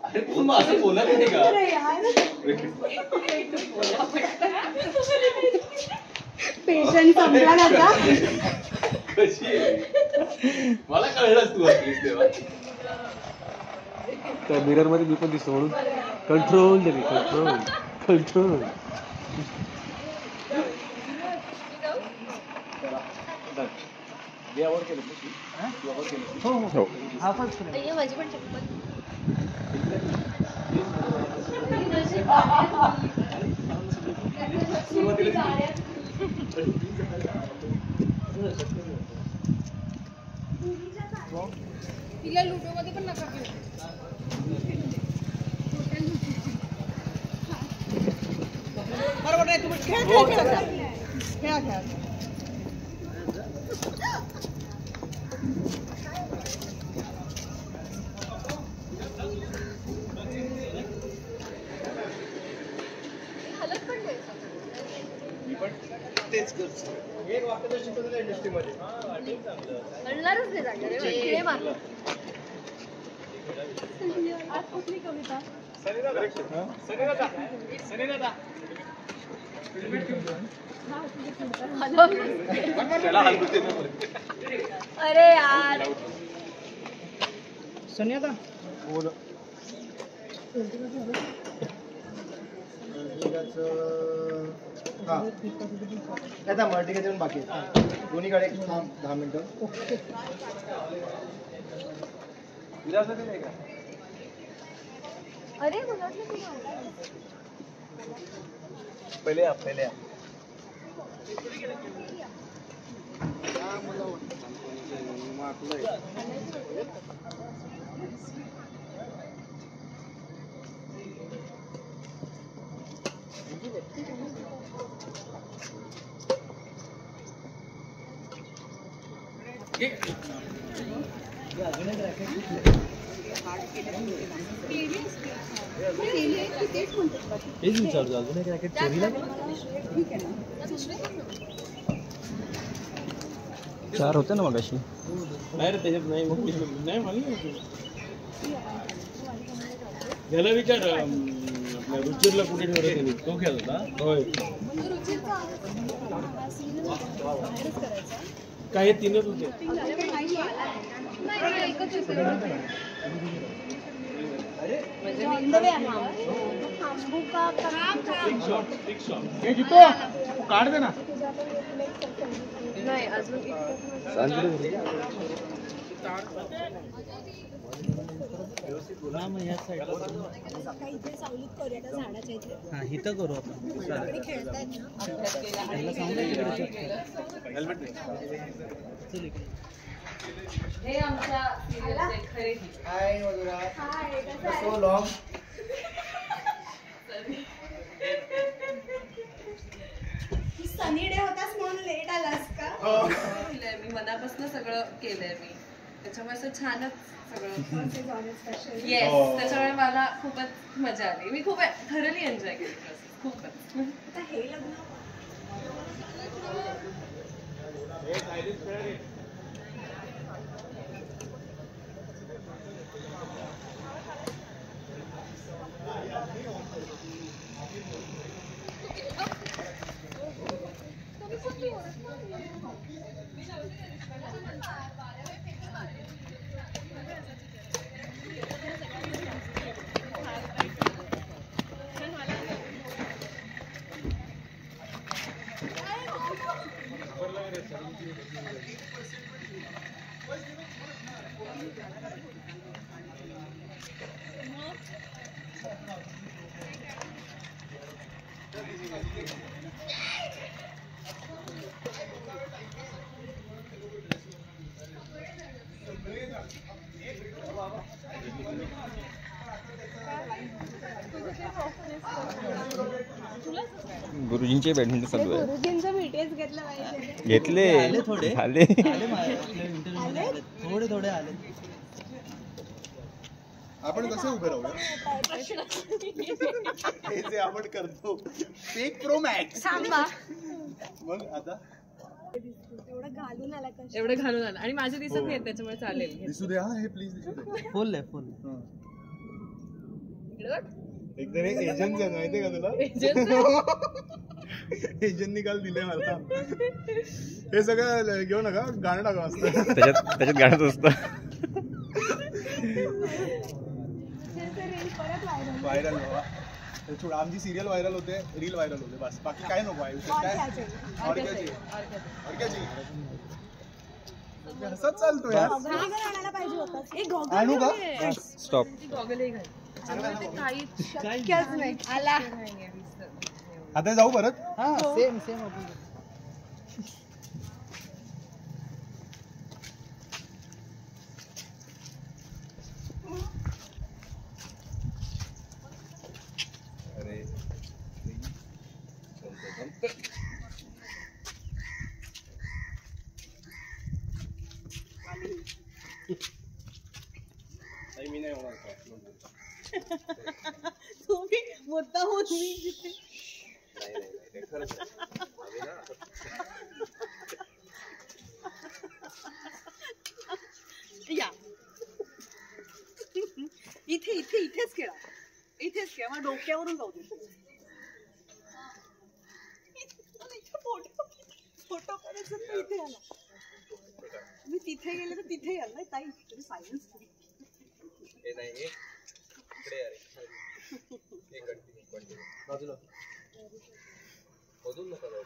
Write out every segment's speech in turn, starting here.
अरे कोण असं बोलत नाही का? पेशंट संपला ना. कशी मला कळलं तू असलीस तेव्हा. त्या मिरर मध्ये मी पण दिसतो म्हणून कंट्रोल दे, कंट्रोल कंट्रोल. हो माझी पण चप्पल. तिला लुडो मध्ये पण नका घेऊ. बरोबर आहे. तुम्ही खेळा. तेच करतो. एक वाक्य शिकवलं इंडस्ट्रीमध्ये आणणारच नाही जाणार रे मारलं. आज कुठली कविता? अरे यार सनिया आता मल्टिकेशन बाकी दोन्हीकडे 10 मिनिटं. अरे पहिले हेच विचारतो अजून एक रॅकेट चोरीला 4 होते ना मगाशी. नाही रे त्याच्यात नाही मला याला विचार. आपल्या रुचिरला कुठे ठेवलं त्यांनी तो खेळत होता. होय काही 3च होते. काढ दे ना. नाही अजून इथं करू आपण. हे आमच्या खरेदी. Hi Madhura. So long. Sunny day होतास म्हणून लेट आलास का? मी मनापासून सगळं केलंय मी त्याच्यामुळे असं छानच सगळं. येस त्याच्यामुळे मला खूपच मजा आली. मी खूप थरली एन्जॉय केली खूपच. हे लग्न गुरुजींचे बॅडमिंटन चालू आहे. गुरुजींचा बीटीएस घेतला पाहिजे. घेतले थोडे झाले थोडे आले. आपण कसं उभे राहूया हे जे आपण करतो फेक प्रो मॅक्स. थांबा मग आता एवढं घालून आला कशी एवढं घालून आलं आणि माझे दिसत नाहीत त्याच्यामुळे चालेल. दिसू दे हा, हे प्लीज दिसू दे. फुल आहे फुल. इकडे बघ. एकदम एजंट माहितीये का तुला? एजंटनी काल दिले मला. हे सगळं घेऊ नका, गाणं टाका असतं त्याच्यात गाणंच असतं. व्हायरल थोडं आमची सिरियल व्हायरल होते, रील व्हायरल होते, बस बाकी काय नको आहे. असंच चालतो यार. आणायला पाहिजे होतं. आणू का? स्टॉप. गॉगलही घाल. त्याच्यामुळे ते काहीच शक्यच नाही. आला आता जाऊ परत. हा सेम सेम. अरे मी नाही होणार. तुम्ही मुद्दा होत मी या इथे इथे इथेच खेळा, इथेच खेळा. मग डोक्यावरून जाऊ दे. फोटो करायचं तर इथे आला. मी तिथे गेले तर तिथे याल नाही ताई. तुम्ही सायन्स बाजूला बदलून नका जाऊ.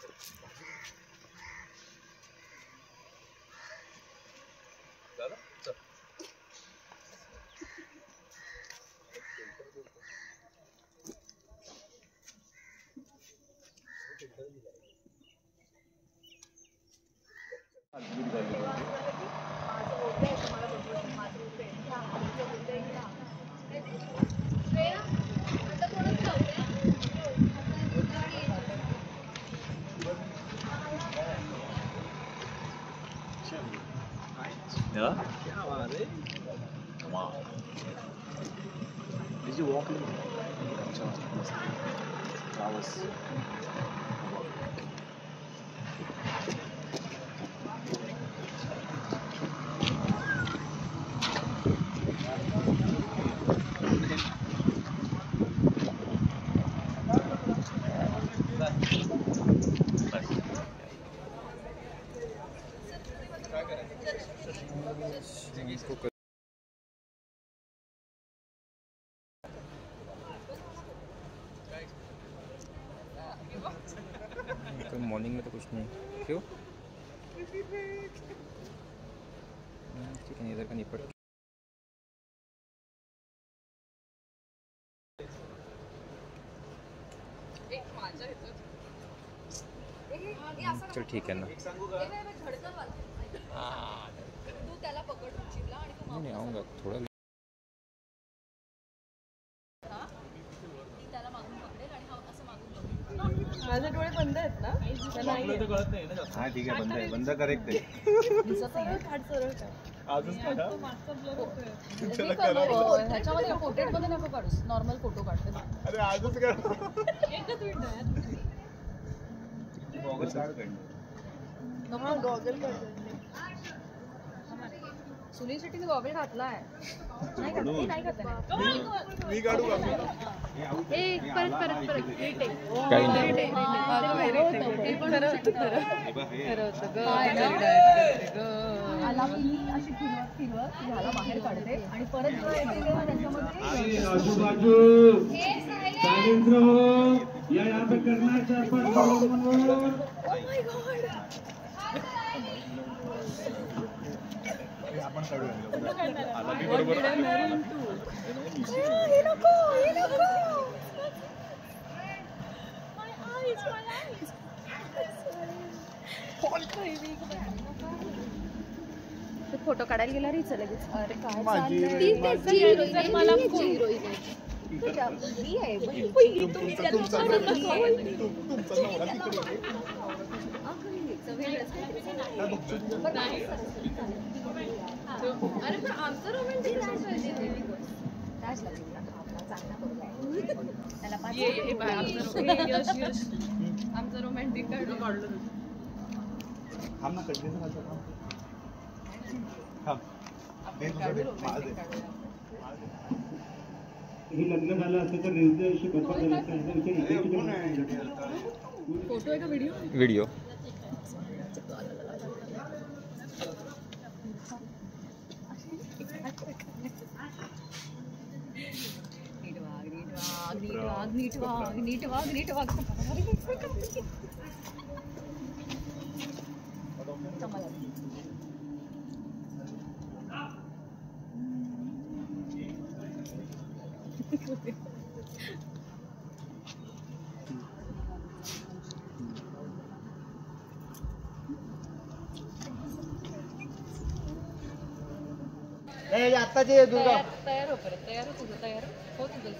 झालं चल. Yeah. क्या बात है. Wow. Did you walk in? Flowers. Morning में तो कुछ नहीं. क्यों? चिकन इधर का निपट. चल ठीक है ना. नहीं आऊँगा थोड़ा. माझे डोळे बंद आहेत ना. कळत नाही ना. हा ठीक आहे, बंद आहे, बंद करेक्ट आहे. आजच काढा. ह्याच्यामध्ये पोर्ट्रेट मध्ये नको काढूस. नॉर्मल फोटो काढते. अरे आजच काढा. एकच मिनिट. गॉगल काढ काढ. गॉगल सुनील शेट्टीने गॉगल घातलाय. नाही घातला. मी काढू का? काही नाही. आला की मी अशी फिरवत फिरवत ह्याला बाहेर काढते आणि परत जेव्हा येते तेव्हा त्याच्यामध्ये आपण काढूया. फोटो काढायला गेला रे चल लगेच. अरे काय माझी अरे पण आमचं रोमॅन्टिक आमचं रोमॅन्टिक काढलं. थांब ना कंटिन्यू थांब हे तुझं दे, माझं दे. लग्न झालं असतं तर रेल्वेशी बरोबर झालं असतं. फोटो आहे का व्हिडिओ? व्हिडिओ नीट वाग. आत्ताची दुर्गा तयार हो परत. तयार हो तुझं. तयार हो तुझं.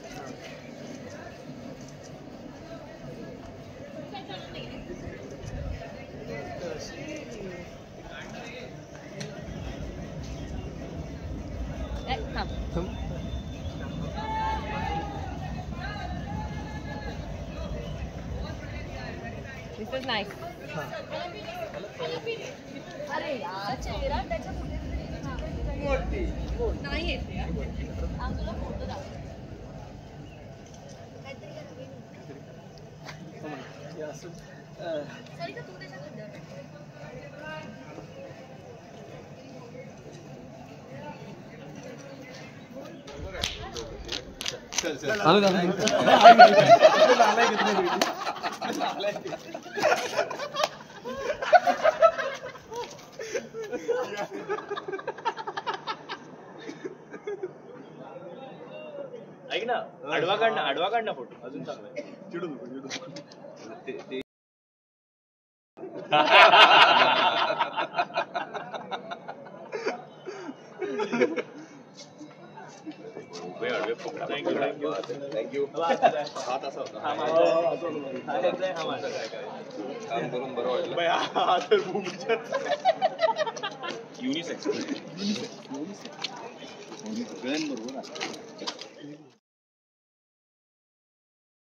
थांब. This is nice. अरे यार चेहरा त्याच्या नाही येते. तुला फोटो दाखव. सरिता तू त्याच्या खड्ड्यावर चल चल ऐक ना, आडवा काढ ना फोटो, अजून चांगला आहे. चिडू नको. थँक्यू. हात असा होता. काम करून बरं वाटलं. युनिसेक्स. बरोबर